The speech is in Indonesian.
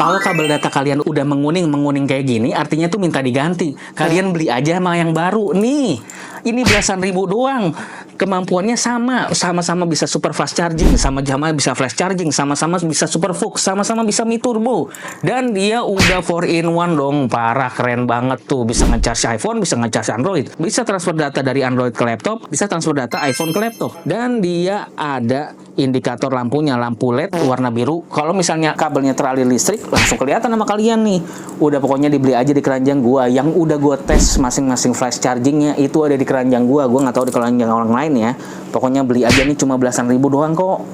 Kalau kabel data kalian udah menguning kayak gini, artinya tuh minta diganti. Kalian beli aja sama yang baru. Nih, ini belasan ribu doang. Kemampuannya sama-sama bisa super fast charging, sama-sama bisa flash charging, sama-sama bisa super fux, sama-sama bisa mi turbo. Dan dia udah 4-in-1 dong, parah, keren banget tuh. Bisa nge-charge iPhone, bisa nge-charge Android, bisa transfer data dari Android ke laptop, bisa transfer data iPhone ke laptop. Dan dia ada indikator lampunya, lampu LED warna biru. Kalau misalnya kabelnya teraliri listrik, langsung kelihatan sama kalian nih. Udah pokoknya dibeli aja di keranjang gua. Yang udah gua tes masing-masing flash chargingnya itu ada di keranjang gua. Gua nggak tahu di keranjang orang lain ya. Pokoknya beli aja nih, cuma belasan ribu doang kok.